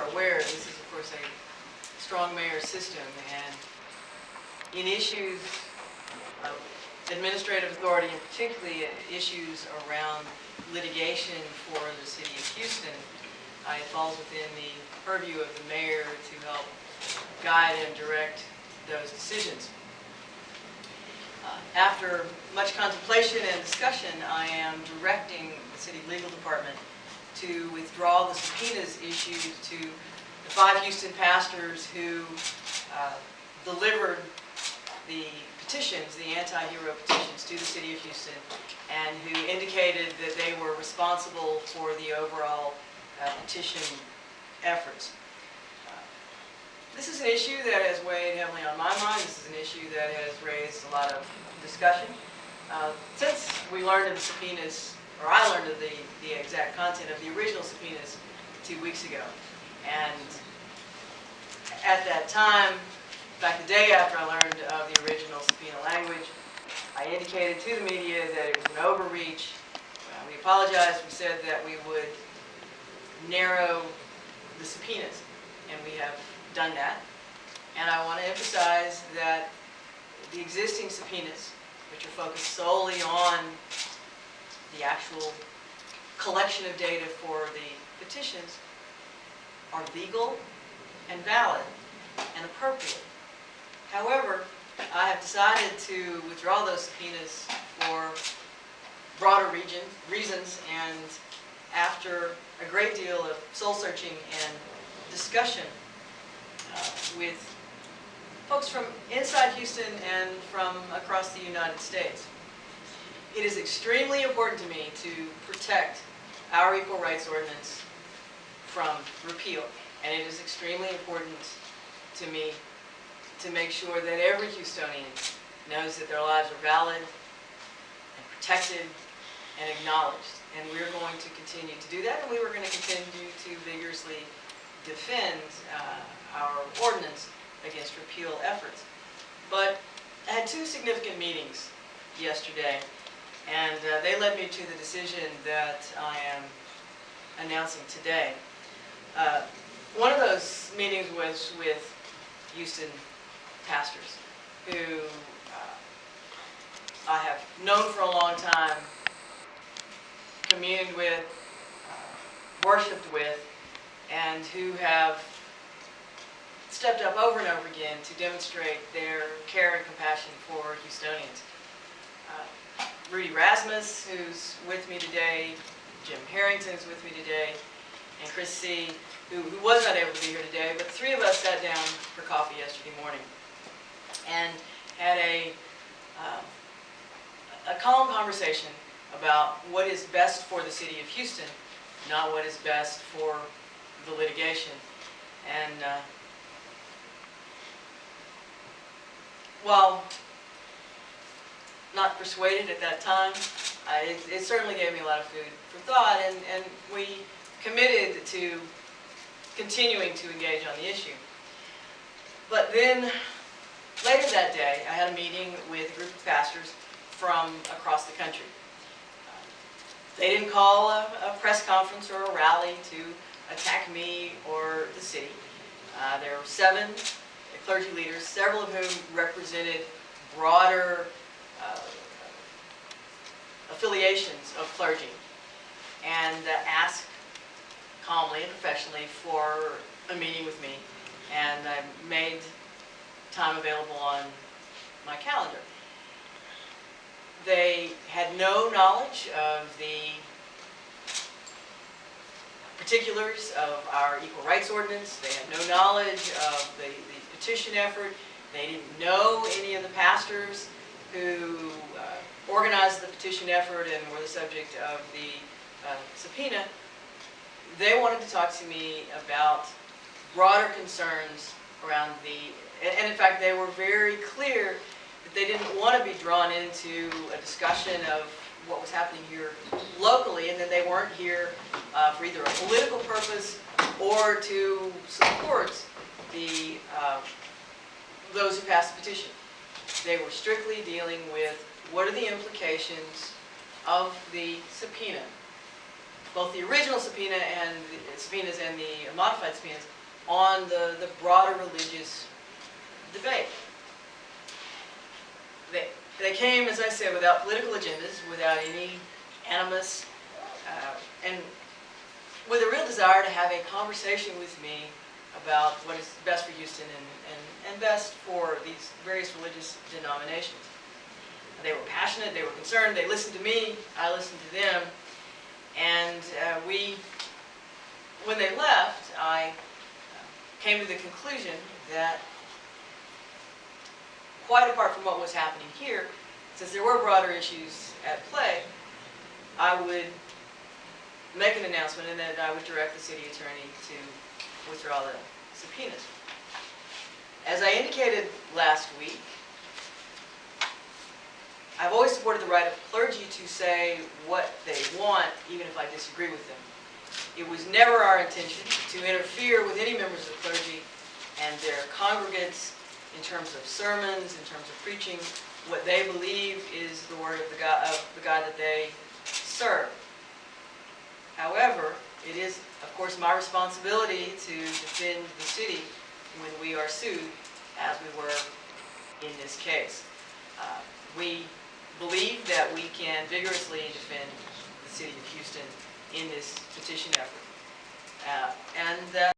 are aware, this is of course a strong mayor system, and in issues of administrative authority, and particularly issues around litigation for the city of Houston, it falls within the purview of the mayor to help guide and direct those decisions. After much contemplation and discussion, I am directing the city legal department to withdraw the subpoenas issued to the 5 Houston pastors who delivered the petitions, the anti-hero petitions, to the city of Houston, and who indicated that they were responsible for the overall petition efforts. This is an issue that has weighed heavily on my mind. This is an issue that has raised a lot of discussion. Since we learned of the subpoenas, or I learned of the exact content of the original subpoenas 2 weeks ago. And at that time, in fact the day after I learned of the original subpoena language, I indicated to the media that it was an overreach. We apologized. We said that we would narrow the subpoenas, and we have done that. And I want to emphasize that the existing subpoenas, which are focused solely on the actual collection of data for the petitions, are legal and valid and appropriate. However, I have decided to withdraw those subpoenas for broader reasons, and after a great deal of soul-searching and discussion with folks from inside Houston and from across the United States. It is extremely important to me to protect our Equal Rights Ordinance from repeal, and it is extremely important to me to make sure that every Houstonian knows that their lives are valid and protected and acknowledged. And we're going to continue to do that, and we were going to continue to vigorously defend our ordinance against repeal efforts. But I had 2 significant meetings yesterday, and they led me to the decision that I am announcing today. One of those meetings was with Houston pastors who I have known for a long time, communed with, worshipped with, and who have stepped up over and over again to demonstrate their care and compassion for Houstonians. Rudy Rasmus, who's with me today, Jim Harrington's with me today, and Chris C., who was not able to be here today, but the 3 of us sat down for coffee yesterday morning and had a calm conversation about what is best for the city of Houston, not what is best for the litigation. And while not persuaded at that time, it certainly gave me a lot of food for thought, and we committed to continuing to engage on the issue. But then, later that day, I had a meeting with a group of pastors from across the country. They didn't call a press conference or a rally to attack me or the city. There were 7 clergy leaders, several of whom represented broader affiliations of clergy, and asked calmly and professionally for a meeting with me, and I made time available on my calendar. They had no knowledge of the particulars of our Equal Rights Ordinance. They had no knowledge of the petition effort. They didn't know any of the pastors who organized the petition effort and were the subject of the subpoena. They wanted to talk to me about broader concerns around and in fact they were very clear that they didn't want to be drawn into a discussion of what was happening here locally, and that they weren't here for either a political purpose or to support those who passed the petition. They were strictly dealing with what are the implications of the subpoena both the original subpoena and the subpoenas and the modified subpoenas on the broader religious debate. They came, as I said, without political agendas, without any animus, and with a real desire to have a conversation with me about what is best for Houston and best for these various religious denominations. They were passionate, they were concerned, they listened to me, I listened to them, and when they left, I came to the conclusion that quite apart from what was happening here, since there were broader issues at play, I would make an announcement and then I would direct the city attorney to withdraw the subpoenas. As I indicated last week, I've always supported the right of clergy to say what they want, even if I disagree with them. It was never our intention to interfere with any members of the clergy and their congregants in terms of sermons, in terms of preaching, what they believe is the word of the God that they serve. However, it is, of course, my responsibility to defend the city when we are sued, as we were in this case. We believe that we can vigorously defend the city of Houston in this petition effort. And